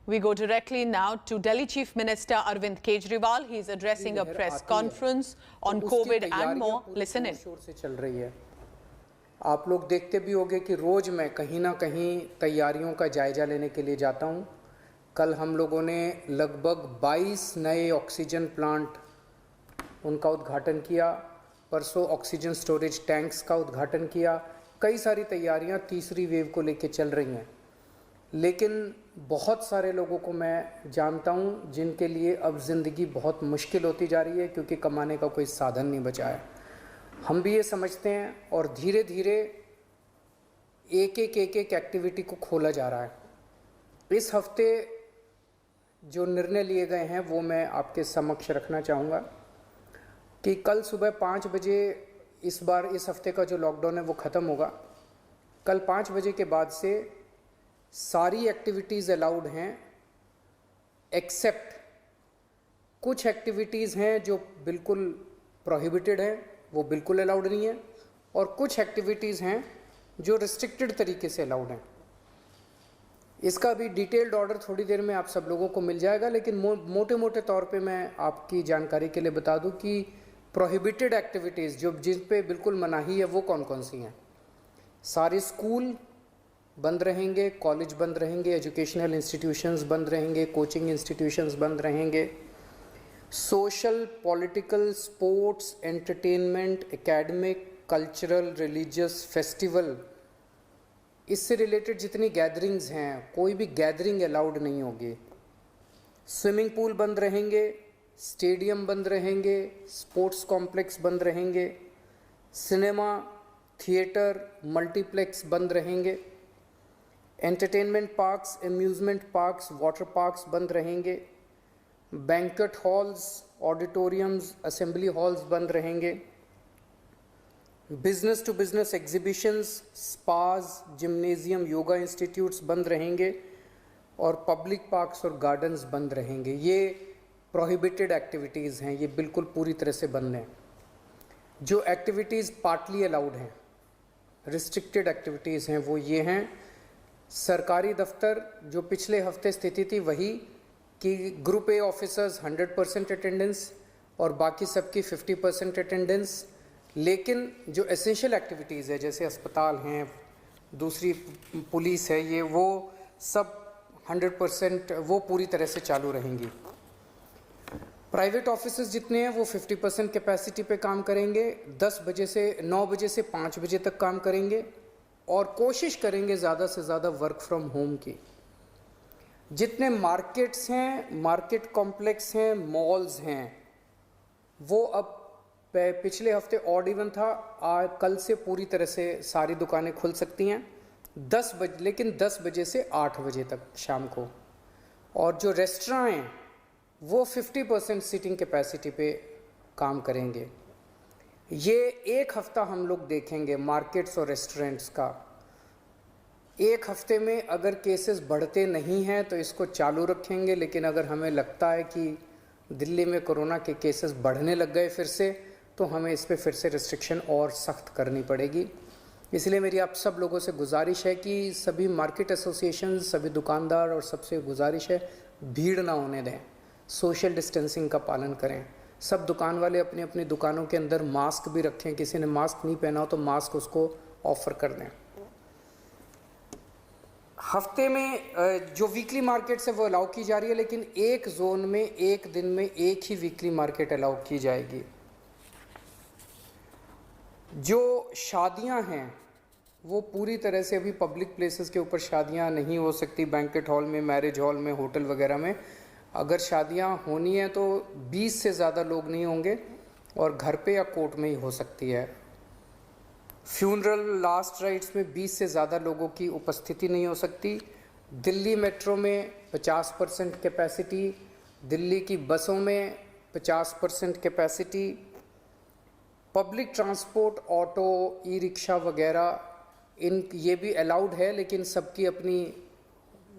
We go directly now to Delhi Chief Minister Arvind Kejriwal. He is addressing a press conference on COVID and more. Listen in. शोर से चल रही है। आप लोग देखते भी होंगे कि रोज मैं कहीं ना कहीं तैयारियों का जायजा लेने के लिए जाता हूं। कल हम लोगों ने लगभग 22 नए ऑक्सीजन प्लांट उनका उद्घाटन किया। परसों ऑक्सीजन स्टोरेज टैंक्स का उद्घाटन किया। कई सारी तैयारियां तीसरी वेव को लेकर चल रही हैं, लेकिन बहुत सारे लोगों को मैं जानता हूं जिनके लिए अब ज़िंदगी बहुत मुश्किल होती जा रही है क्योंकि कमाने का कोई साधन नहीं बचा है। हम भी ये समझते हैं और धीरे धीरे एक एक एक्टिविटी को खोला जा रहा है। इस हफ्ते जो निर्णय लिए गए हैं वो मैं आपके समक्ष रखना चाहूँगा कि कल सुबह 5 बजे इस बार इस हफ्ते का जो लॉकडाउन है वो ख़त्म होगा। कल 5 बजे के बाद से सारी एक्टिविटीज़ अलाउड हैं, एक्सेप्ट कुछ एक्टिविटीज़ हैं जो बिल्कुल प्रोहिबिटेड हैं, वो बिल्कुल अलाउड नहीं है, और कुछ एक्टिविटीज़ हैं जो रिस्ट्रिक्टेड तरीके से अलाउड हैं। इसका भी डिटेल्ड ऑर्डर थोड़ी देर में आप सब लोगों को मिल जाएगा, लेकिन मोटे मोटे तौर पे मैं आपकी जानकारी के लिए बता दूं कि प्रोहिबिटेड एक्टिविटीज़ जो जिन पे बिल्कुल मनाही है वो कौन कौन सी हैं। सारे स्कूल बंद रहेंगे, कॉलेज बंद रहेंगे, एजुकेशनल इंस्टीट्यूशंस बंद रहेंगे, कोचिंग इंस्टीट्यूशंस बंद रहेंगे, social, political, sports, entertainment, academic, cultural, religious, festival, इससे रिलेटेड जितनी गैदरिंग्स हैं कोई भी गैदरिंग अलाउड नहीं होगी। स्विमिंग पूल बंद रहेंगे, स्टेडियम बंद रहेंगे, स्पोर्ट्स कॉम्प्लेक्स बंद रहेंगे, सिनेमा, थिएटर, मल्टीप्लेक्स बंद रहेंगे, entertainment parks, amusement parks, water parks बंद रहेंगे, banquet halls, auditoriums, assembly halls बंद रहेंगे, business to business exhibitions, spas, gymnasium, yoga institutes बंद रहेंगे, और पब्लिक पार्क्स और गार्डन्स बंद रहेंगे। ये प्रोहिबिटेड एक्टिविटीज़ हैं, ये बिल्कुल पूरी तरह से बंद हैं। जो एक्टिविटीज़ पार्टली अलाउड हैं, रिस्ट्रिक्टेड एक्टिविटीज़ हैं, वो ये हैं। सरकारी दफ्तर जो पिछले हफ्ते स्थिति थी वही कि ग्रुप ए ऑफिसर्स 100% अटेंडेंस और बाकी सबकी 50% अटेंडेंस, लेकिन जो एसेंशियल एक्टिविटीज़ है जैसे अस्पताल हैं, दूसरी पुलिस है, ये वो सब 100% वो पूरी तरह से चालू रहेंगी। प्राइवेट ऑफिसेज जितने हैं वो 50% कैपेसिटी पे काम करेंगे, 9 बजे से 5 बजे तक काम करेंगे, और कोशिश करेंगे ज़्यादा से ज़्यादा वर्क फ्रॉम होम की। जितने मार्केट्स हैं, मार्केट कॉम्प्लेक्स हैं, मॉल्स हैं, वो अब पिछले हफ्ते ऑड इवन था, कल से पूरी तरह से सारी दुकानें खुल सकती हैं 10 बजे, लेकिन 10 बजे से 8 बजे तक शाम को। और जो रेस्टोरेंट हैं वो 50% सीटिंग कैपेसिटी पे काम करेंगे। ये एक हफ्ता हम लोग देखेंगे मार्केट्स और रेस्टोरेंट्स का। एक हफ्ते में अगर केसेस बढ़ते नहीं हैं तो इसको चालू रखेंगे, लेकिन अगर हमें लगता है कि दिल्ली में कोरोना के केसेस बढ़ने लग गए फिर से, तो हमें इस पे फिर से रिस्ट्रिक्शन और सख्त करनी पड़ेगी। इसलिए मेरी आप सब लोगों से गुजारिश है कि सभी मार्केट एसोसिएशन, सभी दुकानदार और सबसे गुजारिश है भीड़ ना होने दें, सोशल डिस्टेंसिंग का पालन करें। सब दुकान वाले अपनी अपनी दुकानों के अंदर मास्क भी रखें, किसी ने मास्क नहीं पहना हो तो मास्क उसको ऑफर कर दें। हफ्ते में जो वीकली मार्केट्स है वो अलाउ की जा रही है, लेकिन एक जोन में एक दिन में एक ही वीकली मार्केट अलाउ की जाएगी। जो शादियां हैं वो पूरी तरह से अभी पब्लिक प्लेसेस के ऊपर शादियां नहीं हो सकती, बैंक्वेट हॉल में, मैरिज हॉल में, होटल वगैरह में। अगर शादियां होनी है तो 20 से ज़्यादा लोग नहीं होंगे और घर पे या कोर्ट में ही हो सकती है। फ्यूनरल लास्ट राइट्स में 20 से ज़्यादा लोगों की उपस्थिति नहीं हो सकती। दिल्ली मेट्रो में 50% कैपेसिटी, दिल्ली की बसों में 50% capacity, public transport, auto, e rickshaw वगैरह ये भी अलाउड है, लेकिन सबकी अपनी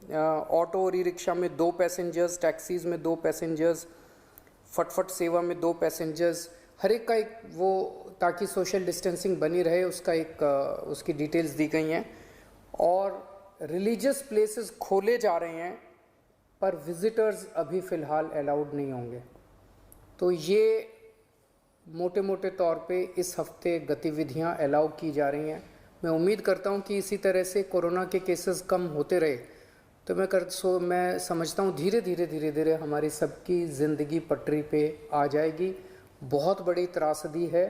ऑटो और ई रिक्शा में 2 पैसेंजर्स, टैक्सीज़ में 2 पैसेंजर्स, फटफट सेवा में 2 पैसेंजर्स, हर एक का एक वो, ताकि सोशल डिस्टेंसिंग बनी रहे, उसका एक उसकी डिटेल्स दी गई हैं। और रिलीजियस प्लेसेस खोले जा रहे हैं पर विजिटर्स अभी फ़िलहाल अलाउड नहीं होंगे। तो ये मोटे मोटे तौर पे इस हफ्ते गतिविधियां अलाउ की जा रही हैं। मैं उम्मीद करता हूं कि इसी तरह से कोरोना के केसेस कम होते रहे तो मैं समझता हूं धीरे धीरे हमारी सबकी ज़िंदगी पटरी पे आ जाएगी। बहुत बड़ी त्रासदी है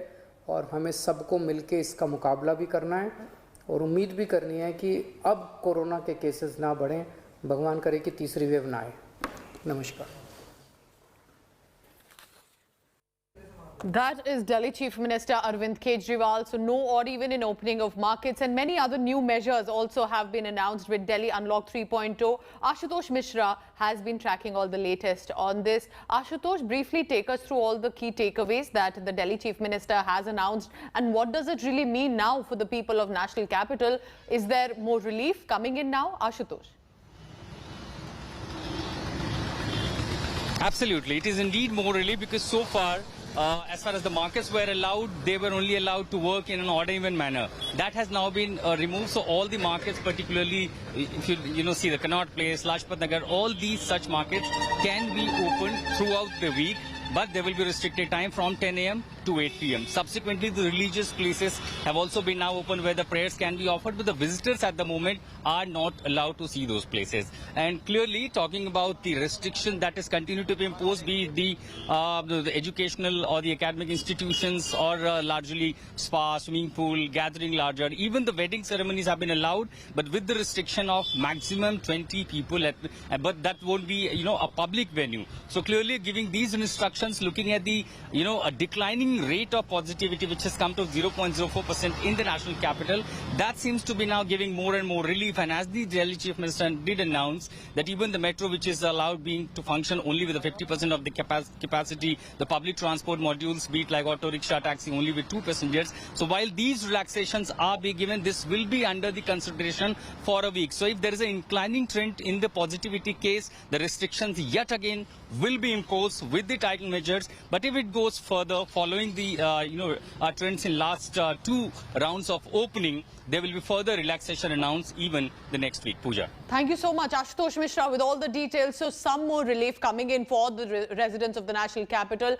और हमें सबको मिलके इसका मुकाबला भी करना है और उम्मीद भी करनी है कि अब कोरोना के केसेस ना बढ़ें, भगवान करे कि तीसरी वेव ना आए। नमस्कार। That is Delhi Chief Minister Arvind Kejriwal. So no odd even in opening of markets, and many other new measures also have been announced with Delhi Unlock 3.0. Ashutosh Mishra has been tracking all the latest on this. Ashutosh, briefly take us through all the key takeaways that the Delhi Chief Minister has announced, and what does it really mean now for the people of National Capital? Is there more relief coming in now, Ashutosh? Absolutely, it is indeed more relief because so far, as far as the markets were allowed, they were only allowed to work in an odd-even manner. That has now been removed. So all the markets, particularly if you see the Connaught Place, Lajpat Nagar, all these such markets can be opened throughout the week. But there will be restricted time from 10 a.m. to 8 p.m. Subsequently, the religious places have also been now opened where the prayers can be offered, but the visitors at the moment are not allowed to see those places. And clearly, talking about the restriction that is continued to be imposed, be it the educational or the academic institutions or largely spa, swimming pool, gathering larger, even the wedding ceremonies have been allowed, but with the restriction of maximum 20 people, but that won't be, a public venue. So clearly giving these instructions, looking at the, a declining rate of positivity, which has come to 0.04% in the national capital, that seems to be now giving more and more relief. And as the Delhi Chief Minister did announce that even the metro, which is allowed being to function only with the 50% of the capacity, the public transport modules, be it like auto rickshaw, taxi, only with 2 passengers. So while these relaxations are being given, this will be under the consideration for a week. So if there is an inclining trend in the positivity case, the restrictions yet again will be imposed with the tightened measures. But if it goes further, following the trends in last 2 rounds of opening, there will be further relaxation announced even the next week. Pooja. Thank you so much, Ashutosh Mishra, with all the details. So some more relief coming in for the residents of the national capital.